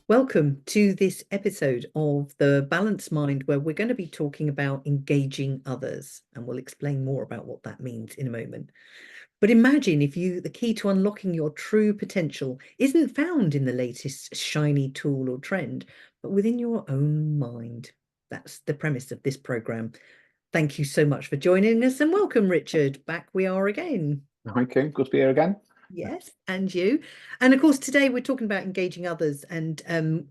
Welcome to this episode of The Balanced Mind, where we're going to be talking about engaging others, and we'll explain more about what that means in a moment. But imagine if the key to unlocking your true potential isn't found in the latest shiny tool or trend, but within your own mind. That's the premise of this program. Thank you so much for joining us, and welcome, Richard. Back we are again. Hi, Kim. Good to be here again. Yes, and you. And of course, today we're talking about engaging others. And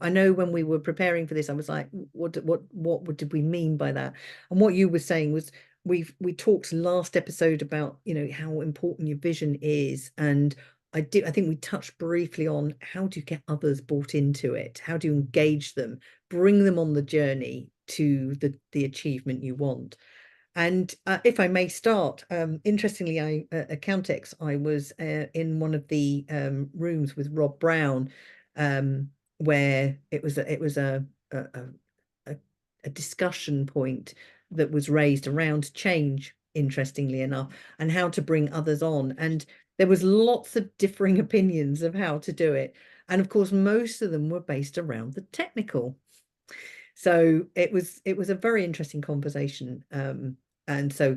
I know when we were preparing for this, I was like, what did we mean by that? And what you were saying was we talked last episode about, how important your vision is. And I think we touched briefly on how do you get others bought into it? How do you engage them, bring them on the journey to the achievement you want? And if I may start, interestingly, at Countex, I was in one of the rooms with Rob Brown, where it was a discussion point that was raised around change, interestingly enough, and how to bring others on. And there was lots of differing opinions of how to do it. And of course, most of them were based around the technical. So it was a very interesting conversation. And so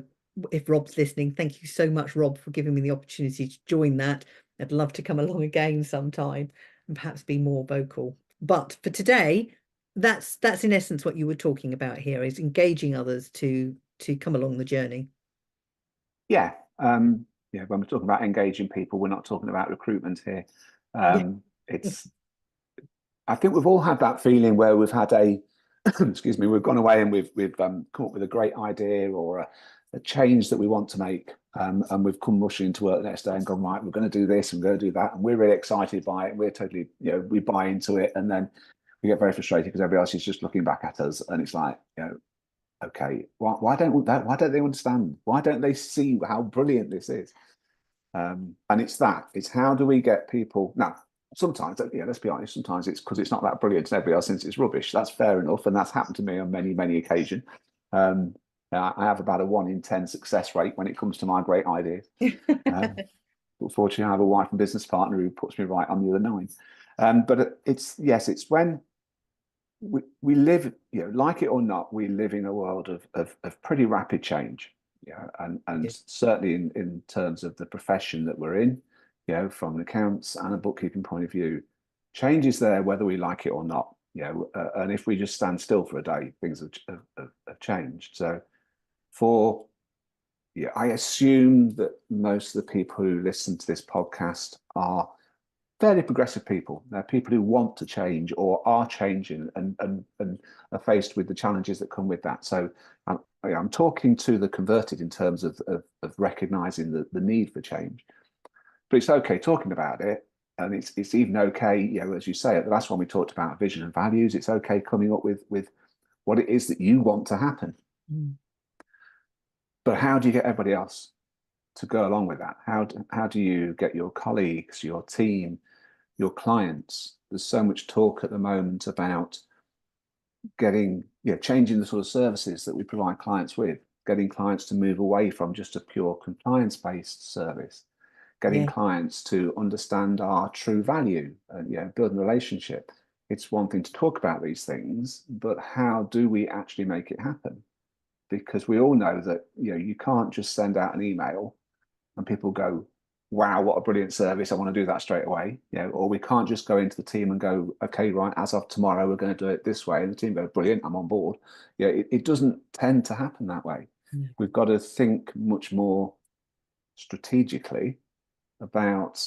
if Rob's listening, thank you so much, Rob, for giving me the opportunity to join that. I'd love to come along again sometime and perhaps be more vocal. But for today, that's in essence what you were talking about here, is engaging others to come along the journey. Yeah. When we're talking about engaging people, we're not talking about recruitment here. Yeah. It's I think we've all had that feeling where we've had a excuse me, we've gone away and we've come up with a great idea or a change that we want to make. And we've come rushing into work the next day and gone, right, we're going to do this and we're going to do that. And we're really excited by it. We're totally, we buy into it. And then we get very frustrated because everybody else is just looking back at us. And it's like, okay, why don't they understand? Why don't they see how brilliant this is? And it's how do we get people now? Sometimes, let's be honest, sometimes it's because it's not that brilliant and everybody else thinks it's rubbish. That's fair enough, and that's happened to me on many, many occasions. I have about a 1 in 10 success rate when it comes to my great ideas. But fortunately, I have a wife and business partner who puts me right on the other 9. But it's when we live, like it or not, we live in a world of pretty rapid change. And certainly in terms of the profession that we're in, from an accounts and a bookkeeping point of view, change is there whether we like it or not. And if we just stand still for a day, things have changed. So I assume that most of the people who listen to this podcast are fairly progressive people. They're people who want to change or are changing and are faced with the challenges that come with that. So I'm talking to the converted in terms of recognizing the need for change. But it's okay talking about it. And it's even okay, as you say, at the last one we talked about vision and values. It's okay coming up with what it is that you want to happen. Mm. But how do you get everybody else to go along with that? How do you get your colleagues, your team, your clients? There's so much talk at the moment about changing the sort of services that we provide clients with, getting clients to move away from just a pure compliance-based service, getting clients to understand our true value and building a relationship. It's one thing to talk about these things, but how do we actually make it happen? Because we all know that you can't just send out an email and people go, wow, what a brilliant service, I want to do that straight away. Or we can't just go into the team and go, okay, right, as of tomorrow we're going to do it this way, and the team goes, brilliant, I'm on board. It doesn't tend to happen that way. We've got to think much more strategically about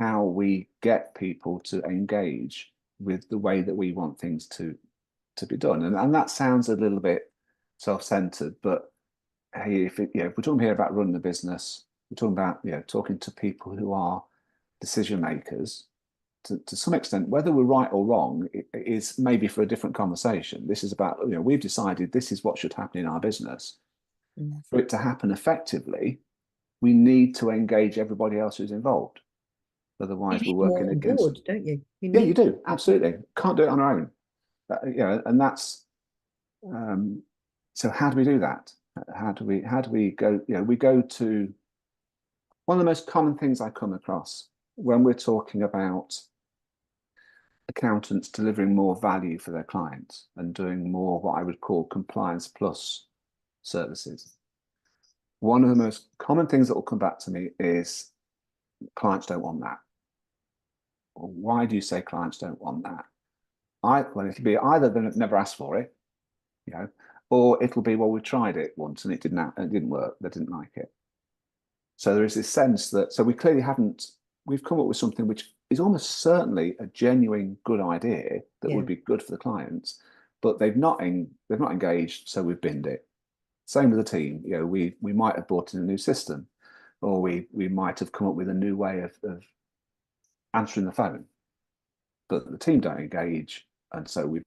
how we get people to engage with the way that we want things to be done. And that sounds a little bit self-centered, but hey, if we're talking here about running a business, we're talking about talking to people who are decision makers. To some extent, whether we're right or wrong it is maybe for a different conversation. This is about we've decided this is what should happen in our business. For it to happen effectively, we need to engage everybody else who's involved. Otherwise, we're working against. Board, don't you? You do, absolutely. Can't do it on our own. And that's so. How do we do that? How do we go? We go to one of the most common things I come across when we're talking about accountants delivering more value for their clients and doing more what I would call compliance plus services. One of the most common things that will come back to me is clients don't want that. Well, why do you say clients don't want that? Well, it'll be either they've never asked for it, you know, or it'll be, well, we tried it once and it didn't work. They didn't like it. So there is this sense that, so we clearly haven't, we've come up with something which is almost certainly a genuine good idea that Yeah. would be good for the clients, but they've not engaged, so we've binned it. Same with the team. You know, we might have brought in a new system, or we might have come up with a new way of answering the phone, but the team don't engage, and so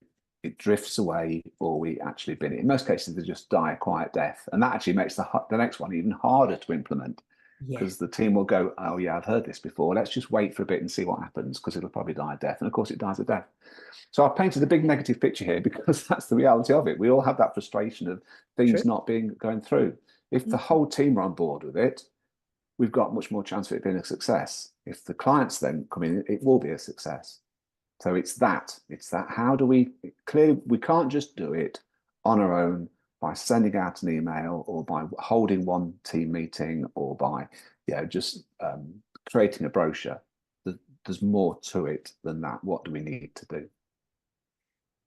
it drifts away, or we actually bin it. In most cases, they just die a quiet death, and that actually makes the next one even harder to implement Yes. because the team will go, oh yeah, I've heard this before. Let's just wait for a bit and see what happens because it'll probably die a death, and of course it dies a death. So I've painted a big negative picture here because that's the reality of it. We all have that frustration of things True. not being going through. If the whole team are on board with it, we've got much more chance of it being a success. If the clients then come in, it will be a success. So it's that. How do we clearly we can't just do it on our own by sending out an email or by holding one team meeting or by just creating a brochure. There's more to it than that. What do we need to do?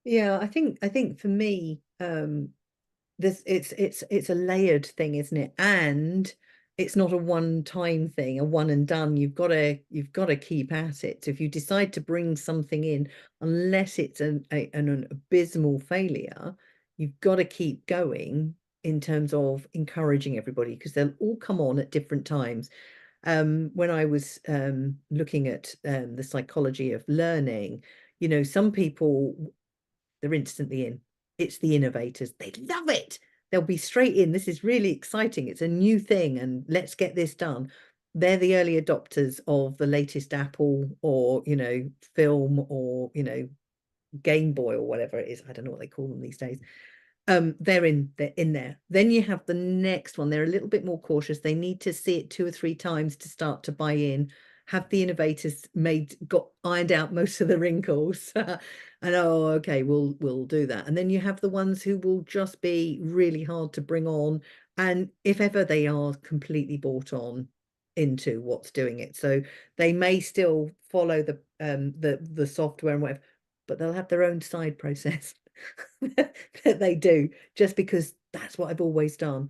Yeah, I think for me, this it's a layered thing, isn't it? And it's not a one-time thing, a one and done. You've got to keep at it. So if you decide to bring something in, unless it's an abysmal failure, you've got to keep going in terms of encouraging everybody because they'll all come on at different times. When I was looking at the psychology of learning, some people they're instantly in. It's the innovators. They love it. They'll be straight in. This is really exciting. It's a new thing, and let's get this done. They're the early adopters of the latest Apple or, film or, Game Boy or whatever it is. I don't know what they call them these days. They're in there. Then you have the next one. They're a little bit more cautious. They need to see it 2 or 3 times to start to buy in. Have the innovators got ironed out most of the wrinkles? And okay, we'll do that. And then you have the ones who will just be really hard to bring on. And if ever they are completely bought on into what's doing it. So they may still follow the software and whatever, but they'll have their own side process. That they do just because that's what I've always done.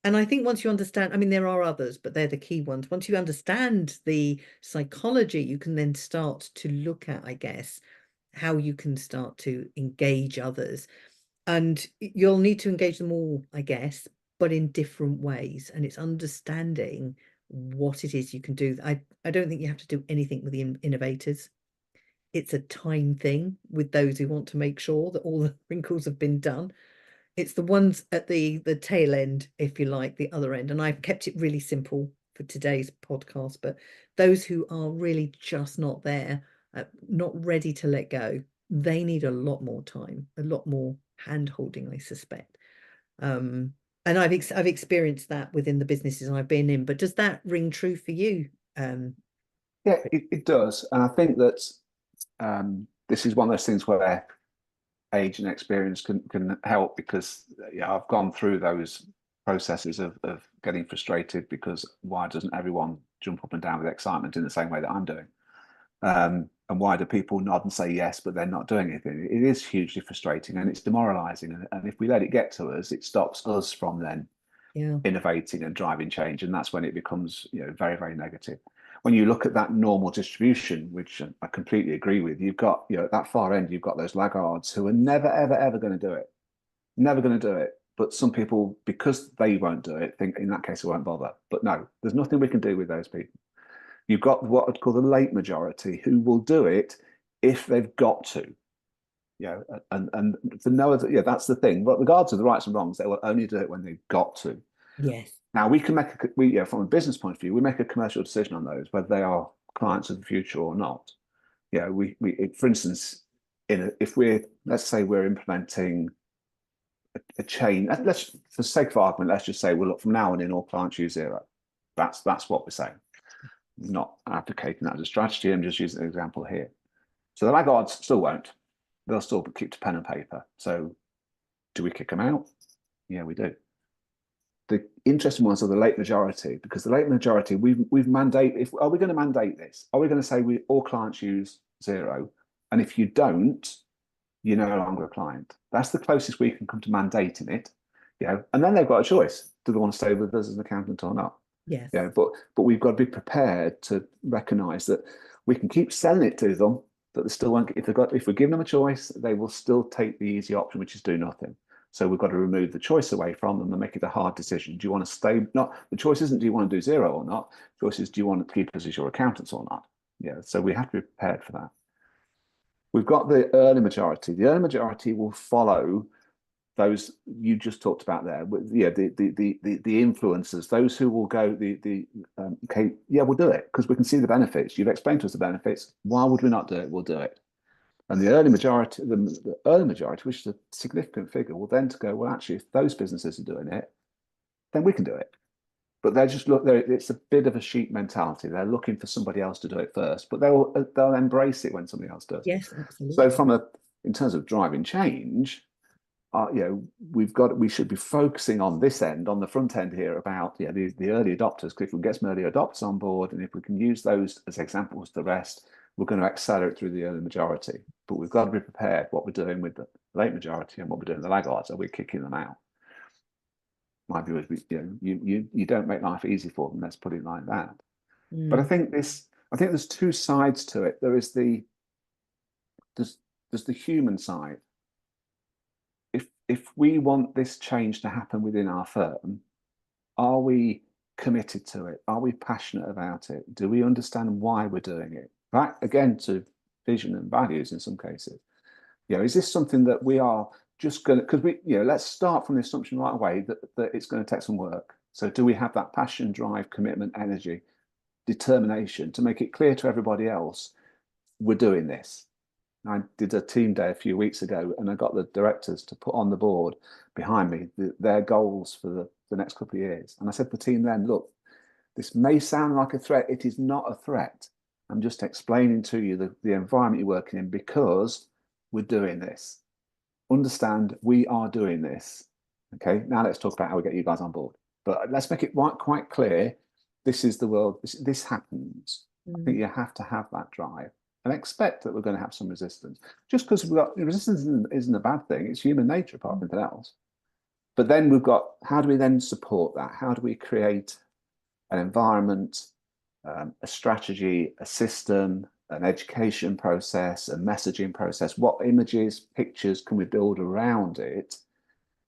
And I think once you understand, I mean, there are others, but they're the key ones. Once you understand the psychology, you can then start to look at, I guess, how you can start to engage others. And you'll need to engage them all, I guess, but in different ways. And it's understanding what it is you can do. I don't think you have to do anything with the innovators. It's a time thing with those who want to make sure that all the wrinkles have been done. It's the ones at the tail end, if you like, the other end. And I've kept it really simple for today's podcast, but those who are really just not there, not ready to let go, they need a lot more time, a lot more hand holding, I suspect. And I've experienced that within the businesses I've been in. But does that ring true for you? Yeah, it does, and I think that this is one of those things where age and experience can help because I've gone through those processes of getting frustrated because why doesn't everyone jump up and down with excitement in the same way that I'm doing? And why do people nod and say yes, but they're not doing anything? It is hugely frustrating and it's demoralizing. And if we let it get to us, it stops us from then Yeah. innovating and driving change. And that's when it becomes very, very negative. When you look at that normal distribution, which I completely agree with, you've got, at that far end, you've got those laggards who are never, ever, ever going to do it. Never going to do it. But some people, because they won't do it, think in that case I won't bother. But no, there's nothing we can do with those people. You've got what I'd call the late majority who will do it if they've got to. And for no other, that's the thing. But regardless of the rights and wrongs, they will only do it when they've got to. Yes. Now we can from a business point of view, we make a commercial decision on those, whether they are clients of the future or not. For instance, if let's say we're implementing a chain, let's for the sake of argument, let's just say, well, look, from now on in, all clients use Xero. That's what we're saying. Not advocating that as a strategy. I'm just using an example here. So the laggards still won't. They'll still keep to pen and paper. So do we kick them out? Yeah, we do. The interesting ones are the late majority, because the late majority, we've mandate. If are we going to mandate this? Are we going to say we all clients use zero, and if you don't, you're no longer a client? That's the closest we can come to mandating it. And then they've got a choice: do they want to stay with us as an accountant or not? Yes. But we've got to be prepared to recognise that we can keep selling it to them, but they still won't. If we give them a choice, they will still take the easy option, which is do nothing. So we've got to remove the choice away from them and make it a hard decision. Do you want to stay? Not the choice isn't do you want to do zero or not. The choice is do you want to keep us as your accountants or not? So we have to be prepared for that. We've got the early majority. The early majority will follow those you just talked about there. The influencers, those who will go okay, yeah, we'll do it because we can see the benefits. You've explained to us the benefits. Why would we not do it? We'll do it. And the early majority, which is a significant figure, will then to go, well, actually, if those businesses are doing it, then we can do it. But they're just it's a bit of a sheep mentality. They're looking for somebody else to do it first, but they'll embrace it when somebody else does. Yes, So absolutely. in terms of driving change, we should be focusing on this end, on the front end here about the early adopters. Because if we can get some early adopters on board, and if we can use those as examples to the rest, we're going to accelerate through the early majority. But we've got to be prepared what we're doing with the late majority and what we're doing with the laggards. Are we kicking them out? My view is, you don't make life easy for them. Let's put it like that. But Mm. I think there's two sides to it. There's the human side. If we want this change to happen within our firm, are we committed to it? Are we passionate about it? Do we understand why we're doing it? Back again to vision and values in some cases. Is this something that we are just going to, because let's start from the assumption right away that it's going to take some work. So do we have that passion, drive, commitment, energy, determination to make it clear to everybody else we're doing this? I did a team day a few weeks ago, and I got the directors to put on the board behind me their goals for the next couple of years. And I said to the team then, look, this may sound like a threat. It is not a threat. I'm just explaining to you the environment you're working in because we're doing this. Understand we are doing this. Okay, now let's talk about how we get you guys on board. But let's make it quite clear. This is the world. This happens. I think Mm. you have to have that drive and expect that we're going to have some resistance. Just because we've got resistance isn't a bad thing. It's human nature, apart from anything else. But then we've got, how do we then support that? How do we create an environment, a strategy, a system, an education process, a messaging process? What images, pictures can we build around it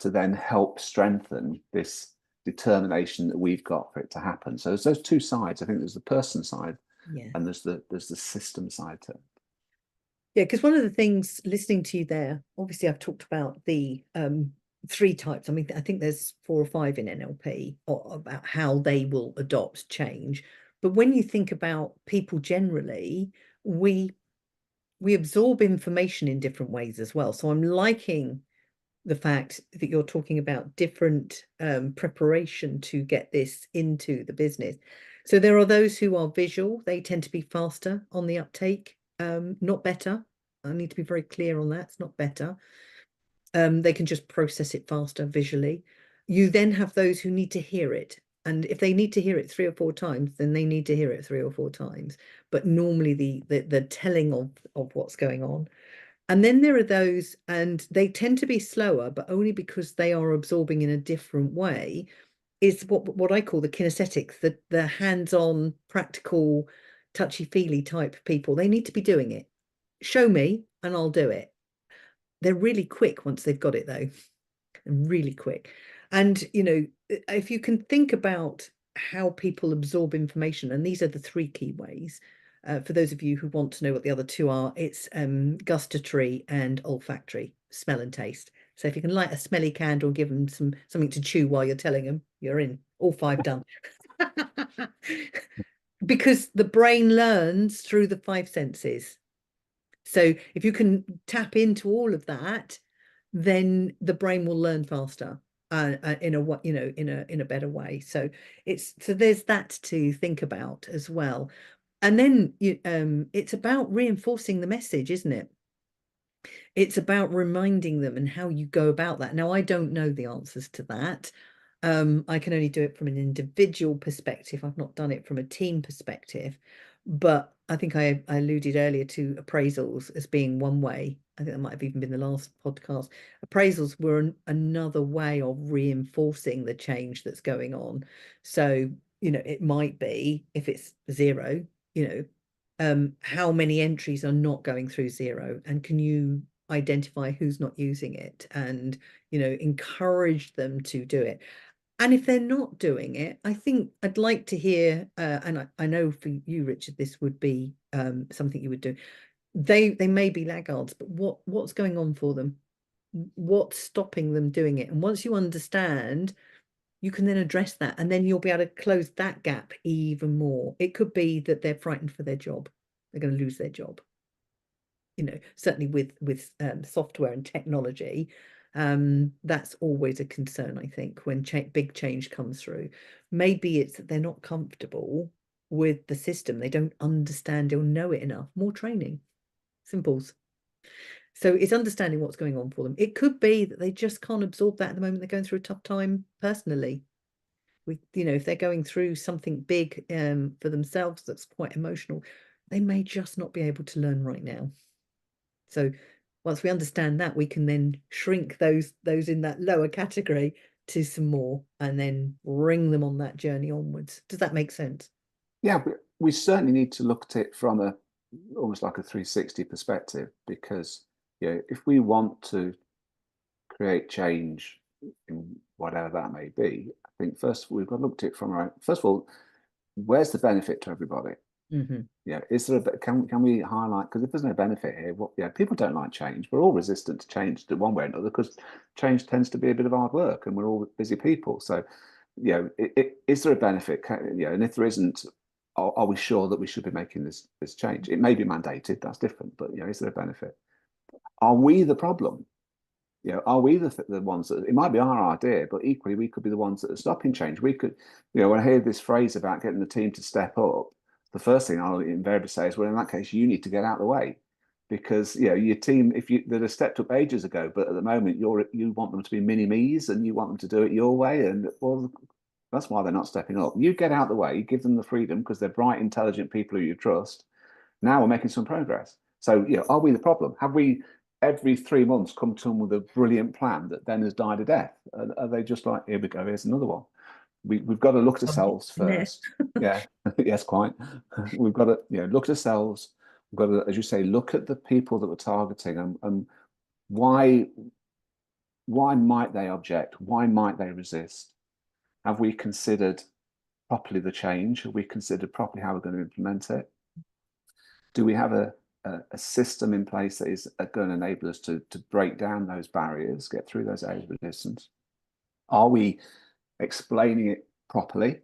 to then help strengthen this determination that we've got for it to happen? So there's those two sides. I think there's the person side Yeah. and there's the system side to it. Yeah, because one of the things listening to you there, obviously I've talked about the three types. I mean, I think there's 4 or 5 in NLP about how they will adopt change. But when you think about people generally, we we absorb information in different ways as well. So I'm liking the fact that you're talking about different preparation to get this into the business. So there are those who are visual, they tend to be faster on the uptake, not better. I need to be very clear on that. It's not better. They can just process it faster visually. You then have those who need to hear it. And if they need to hear it 3 or 4 times, then they need to hear it 3 or 4 times. But normally the telling of what's going on. And then there are those, and they tend to be slower, but only because they are absorbing in a different way, is what I call the kinesthetics, the hands-on, practical, touchy-feely type people. They need to be doing it. Show me and I'll do it. They're really quick once they've got it, though, really quick. And, if you can think about how people absorb information, and these are the 3 key ways. For those of you who want to know what the other 2 are, it's gustatory and olfactory, smell and taste. So if you can light a smelly candle, give them something to chew while you're telling them, you're in. All 5 done. Because the brain learns through the 5 senses. So if you can tap into all of that, then the brain will learn faster in a better way. So there's that to think about as well. And then it's about reinforcing the message, isn't it? It's about reminding them and how you go about that. Now, I don't know the answers to that. I can only do it from an individual perspective. I've not done it from a team perspective. But I think I alluded earlier to appraisals as being one way. I think that might have even been the last podcast. Appraisals were another way of reinforcing the change that's going on. So, it might be if it's zero, you know, how many entries are not going through zero, and can you identify who's not using it, and encourage them to do it. And if they're not doing it, I think I'd like to hear, and I know for you, Richard, this would be something you would do. They may be laggards, but what's going on for them? What's stopping them doing it? And once you understand, you can then address that, and then you'll be able to close that gap even more. It could be that they're frightened for their job. They're going to lose their job. Certainly with software and technology, that's always a concern, I think, when big change comes through. Maybe it's that they're not comfortable with the system. They don't understand or know it enough. More training. Simples. So it's understanding what's going on for them. It could be that they just can't absorb that at the moment. They're going through a tough time personally. If they're going through something big for themselves that's quite emotional, they may just not be able to learn right now. So once we understand that, we can then shrink those in that lower category to some more, and then bring them on that journey onwards. Does that make sense? Yeah, but we certainly need to look at it from a almost like a 360 perspective, because if we want to create change in whatever that may be, I think first of all, we've got to look at it from first of all, where's the benefit to everybody? Mm-hmm. Yeah, is there can we highlight, because if there's no benefit here, people don't like change. We're all resistant to change to one way or another, because change tends to be a bit of hard work, and we're all busy people. So, is there a benefit? And if there isn't, are we sure that we should be making this change? It may be mandated, that's different, but is there a benefit? Are we the problem? Are we the ones that, it might be our idea, but equally we could be the ones that are stopping change. We could, when I hear this phrase about getting the team to step up, the first thing I'll invariably say is, well, in that case, you need to get out of the way, because your team, if you that have stepped up ages ago, but at the moment you want them to be mini me's and you want them to do it your way, and well, that's why they're not stepping up. You get out of the way, you give them the freedom because they're bright, intelligent people who you trust. Now we're making some progress. So, are we the problem? Have we every 3 months come to them with a brilliant plan that then has died a death? Are they just like, here we go, here's another one? We've got to look at ourselves first. Yeah, yes, quite. We've got to look at ourselves. We've got to, as you say, look at the people that we're targeting, and why might they object? Why might they resist? Have we considered properly the change? Have we considered properly how we're going to implement it? Do we have a system in place that is going to enable us to break down those barriers, get through those areas of resistance? Are we explaining it properly,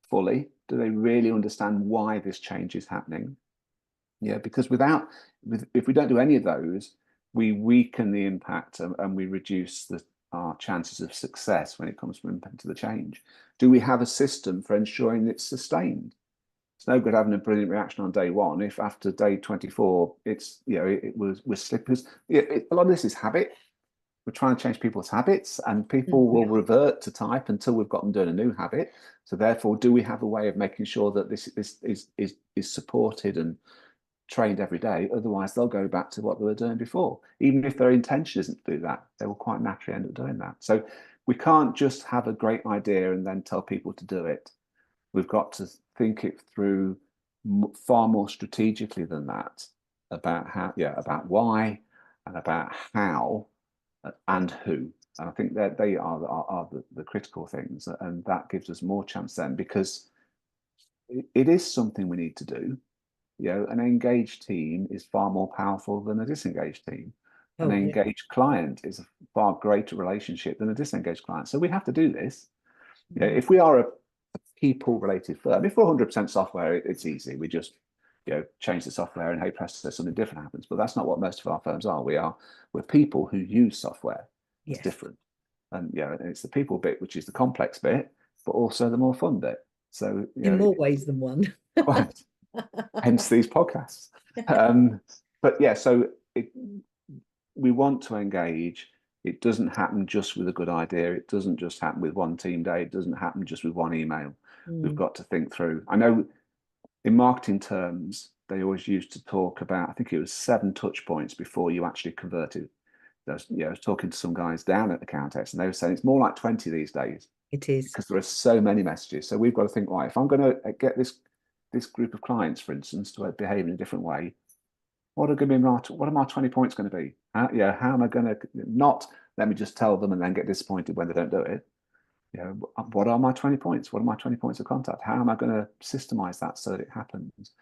fully? Do they really understand why this change is happening? Yeah, because if we don't do any of those, we weaken the impact, and we reduce our chances of success when it comes to implementing the change. Do we have a system for ensuring it's sustained? It's no good having a brilliant reaction on day one if after day 24 we're slippers. A lot of this is habit. We're trying to change people's habits, and people will revert to type until we've got them doing a new habit. So therefore, do we have a way of making sure that this is supported and trained every day? Otherwise, they'll go back to what they were doing before. Even if their intention isn't to do that, they will quite naturally end up doing that. So we can't just have a great idea and then tell people to do it. We've got to think it through far more strategically than that, about about why, and about how, and who. And I think that they are the critical things, and that gives us more chance then, because it is something we need to do. An engaged team is far more powerful than a disengaged team. An Oh, yeah. engaged client is a far greater relationship than a disengaged client. So we have to do this. If we are a people-related firm, if we're 100% software, it's easy. We just change the software, and hey presto, something different happens. But that's not what most of our firms are. We're people who use software. It's Yes. different, and it's the people bit which is the complex bit, but also the more fun bit. So In more ways than one. quite. hence these podcasts. Um, but yeah, so we want to engage. It doesn't happen just with a good idea. It doesn't just happen with one team day. It doesn't happen just with one email. We've Mm, got to think through. I know in marketing terms, they always used to talk about, I think it was 7 touch points before you actually converted. I was talking to some guys down at the Countex, and they were saying it's more like 20 these days it is. because there are so many messages. So we've got to think, right, if I'm going to get this group of clients, for instance, to behave in a different way, what are my 20 points going to be? How am I going to not let me just tell them and then get disappointed when they don't do it? What are my 20 points? What are my 20 points of contact? How am I going to systemize that so that it happens?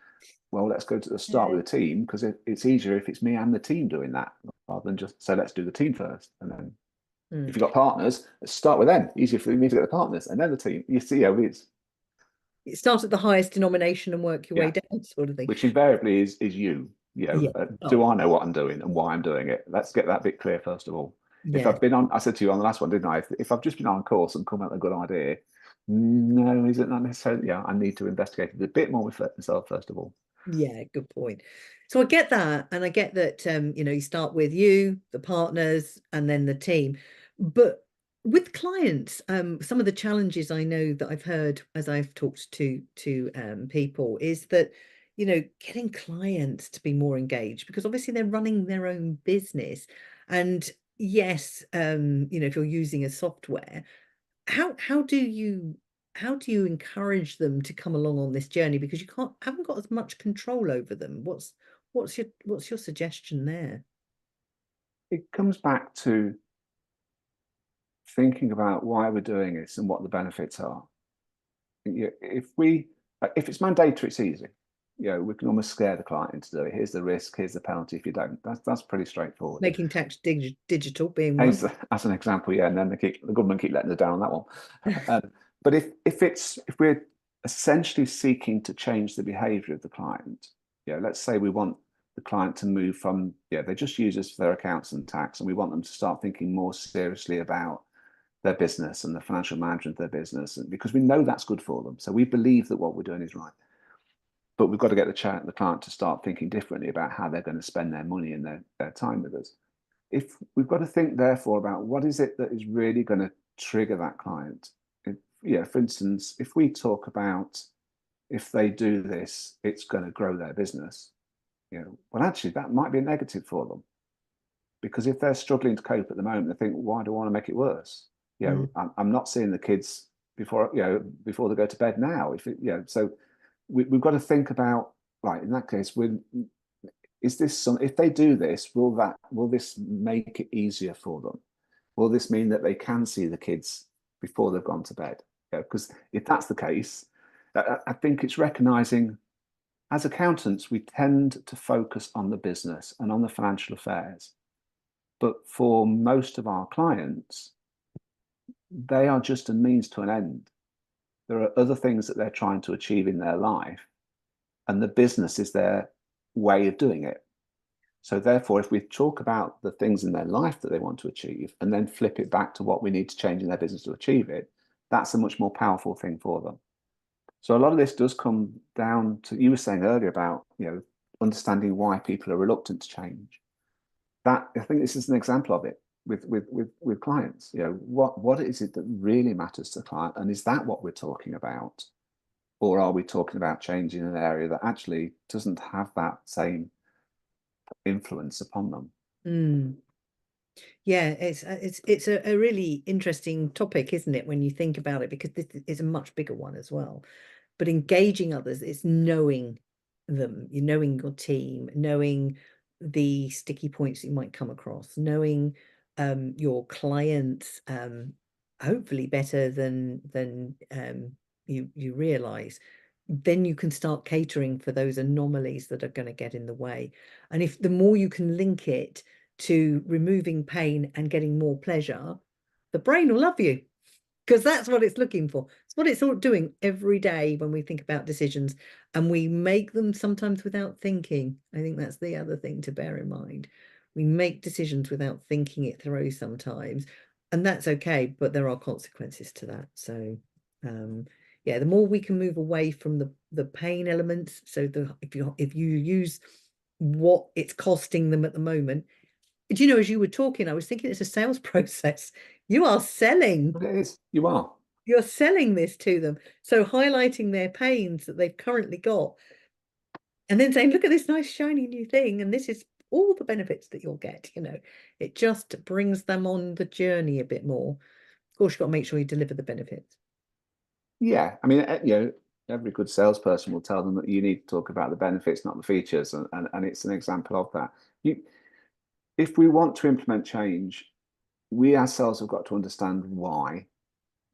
Well, let's go to the start Yeah. with the team because it's easier if it's me and the team doing that rather than just so let's do the team first. And then if Mm. you've got partners, let's start with them. Easier for me to get the partners and then the team. You see how it is. It starts at the highest denomination and work your way Yeah. down, sort of thing. Which invariably is you. Yeah. Do Oh, I know what I'm doing and why I'm doing it? Let's get that bit clear first of all. If yeah. I've been on, I said to you on the last one, didn't I? If I've just been on a course and come out with a good idea, no, is it not necessarily? Yeah, I need to investigate it a bit more with myself first of all. Yeah, good point. So I get that, and I get that you start with you, the partners, and then the team. But with clients, some of the challenges I know that I've heard as I've talked to people is that, getting clients to be more engaged because obviously they're running their own business. And yes, if you're using a software, how do you encourage them to come along on this journey because you haven't got as much control over them? What's your suggestion there? It comes back to thinking about why we're doing this and what the benefits are. If it's mandatory, it's easy. We can almost scare the client into doing it. Here's the risk, here's the penalty if you don't. That's pretty straightforward. Making tax digital being one. As an example, yeah, and then the government keep letting us down on that one. But if we're essentially seeking to change the behaviour of the client, let's say we want the client to move from they just use us for their accounts and tax, and we want them to start thinking more seriously about their business and the financial management of their business, and because we know that's good for them, so we believe that what we're doing is right. But we've got to get the client to start thinking differently about how they're going to spend their money and their time with us. If we've got to think therefore about what is it that is really going to trigger that client. For instance, if we talk about if they do this, it's going to grow their business. Well, actually, that might be a negative for them because if they're struggling to cope at the moment, they think, why do I want to make it worse? Mm, I'm not seeing the kids before they go to bed now. So we've got to think about right in that case. Is this if they do this, will this make it easier for them? Will this mean that they can see the kids before they've gone to bed? Because if that's the case, I think it's recognizing as accountants, we tend to focus on the business and on the financial affairs. But for most of our clients, they are just a means to an end. There are other things that they're trying to achieve in their life, and the business is their way of doing it. So therefore, if we talk about the things in their life that they want to achieve and then flip it back to what we need to change in their business to achieve it, that's a much more powerful thing for them. So a lot of this does come down to you were saying earlier about understanding why people are reluctant to change. That I think this is an example of it with clients. What is it that really matters to the client, and is that what we're talking about, or are we talking about changing an area that actually doesn't have that same influence upon them? mm. Yeah, it's a really interesting topic, isn't it, when you think about it, because this is a much bigger one as well. But engaging others is knowing them, you knowing your team, knowing the sticky points you might come across, knowing your clients hopefully better than you realize. Then you can start catering for those anomalies that are going to get in the way. And if the more you can link it to removing pain and getting more pleasure, the brain will love you because that's what it's looking for. It's what it's all doing every day when we think about decisions, and we make them sometimes without thinking. I think that's the other thing to bear in mind. We make decisions without thinking it through sometimes, and that's okay, but there are consequences to that. So, yeah, the more we can move away from the pain elements. So if you use what it's costing them at the moment. Do you know, as you were talking, I was thinking it's a sales process. You are selling. But it is, you are. You're selling this to them. So highlighting their pains that they've currently got, and then saying, look at this nice shiny new thing, and this is all the benefits that you'll get, it just brings them on the journey a bit more. Of course, you've got to make sure you deliver the benefits. Yeah, I mean, every good salesperson will tell them that you need to talk about the benefits, not the features, and it's an example of that. If we want to implement change, we ourselves have got to understand why,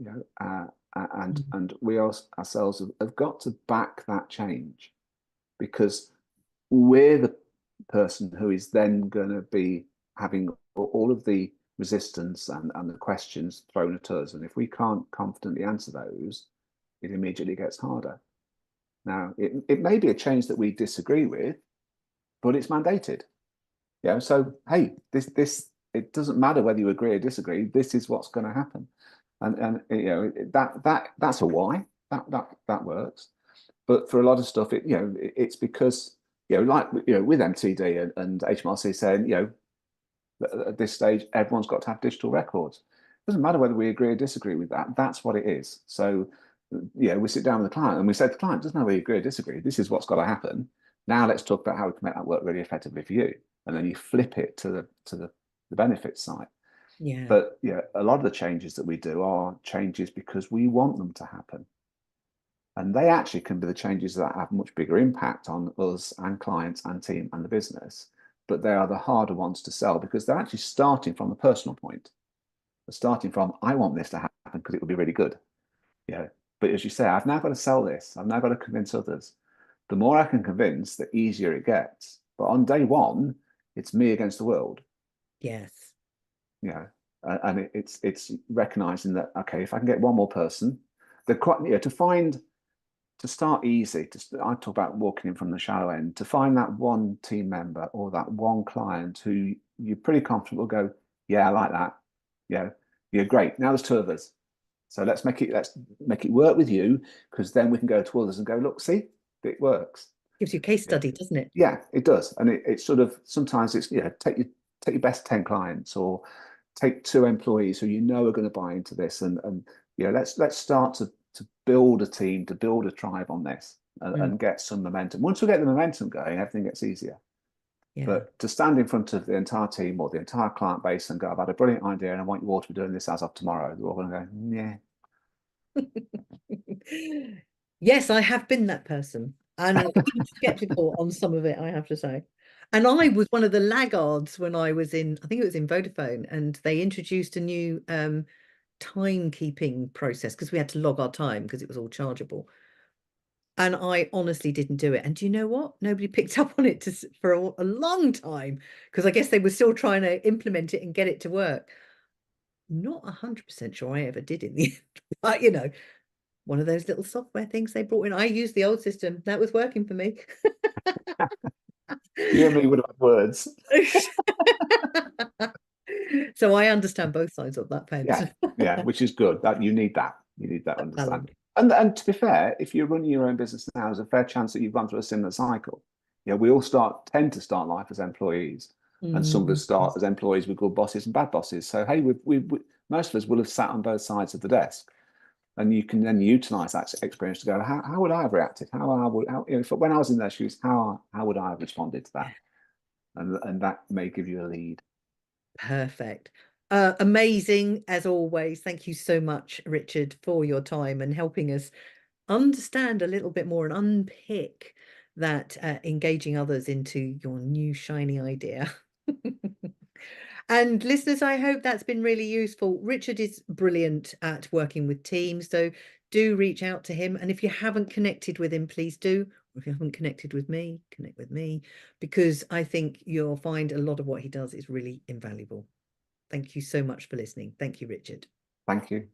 Mm. and we ourselves have got to back that change, because we're the person who is then going to be having all of the resistance and the questions thrown at us. And if we can't confidently answer those, it immediately gets harder. Now, it may be a change that we disagree with, but it's mandated. So hey, this it doesn't matter whether you agree or disagree. This is what's going to happen, and that's a why that works. But for a lot of stuff, it's because like with MTD and HMRC saying at this stage everyone's got to have digital records. It doesn't matter whether we agree or disagree with that. That's what it is. So we sit down with the client and we say to the client, doesn't matter whether you agree or disagree. This is what's got to happen. Now let's talk about how we can make that work really effectively for you. And then you flip it to the benefit side. Yeah. But a lot of the changes that we do are changes because we want them to happen. And they actually can be the changes that have much bigger impact on us and clients and team and the business. But they are the harder ones to sell because they're actually starting from a personal point. They're starting from, I want this to happen because it would be really good. But as you say, I've now got to sell this. I've now got to convince others. The more I can convince, the easier it gets. But on day one, it's me against the world. Yes. And it's recognizing that, okay, if I can get one more person, they're quite to start easy. I talk about walking in from the shallow end. To find that one team member or that one client who you're pretty confident will go, yeah, I like that. You're great. Now there's two of us. So let's make it work with you, because then we can go to others and go, look, see, it works. Gives you a case study, doesn't it? Yeah, it does. And it's sort of, sometimes it's, take your best 10 clients or take 2 employees who are going to buy into this, and let's start to build a team, to build a tribe on this, and get some momentum. Once we get the momentum going, everything gets easier. Yeah. But to stand in front of the entire team or the entire client base and go, I've had a brilliant idea and I want you all to be doing this as of tomorrow, they're all going to go, yeah. Yes, I have been that person, and I've been skeptical on some of it, I have to say. And I was one of the laggards when I think it was in Vodafone, and they introduced a new timekeeping process because we had to log our time because it was all chargeable. And I honestly didn't do it. And do you know what? Nobody picked up on it for a long time, because I guess they were still trying to implement it and get it to work. Not 100% sure I ever did in the end. But one of those little software things they brought in. I used the old system. That was working for me. You and me would have words. So I understand both sides of that fence. Yeah, which is good. That you need that Balance. understanding. And to be fair, if you're running your own business now, there's a fair chance that you've gone through a similar cycle. We all tend to start life as employees, and some of us start as employees with good bosses and bad bosses. So hey, most of us will have sat on both sides of the desk, and you can then utilize that experience to go, how would I have reacted? When I was in their shoes, how would I have responded to that? And that may give you a lead. Perfect. Amazing as always. Thank you so much, Richard, for your time and helping us understand a little bit more and unpick that engaging others into your new shiny idea. And listeners, I hope that's been really useful. Richard is brilliant at working with teams, so do reach out to him. And if you haven't connected with him, please do. Or if you haven't connected with me, connect with me, because I think you'll find a lot of what he does is really invaluable. Thank you so much for listening. Thank you, Richard. Thank you.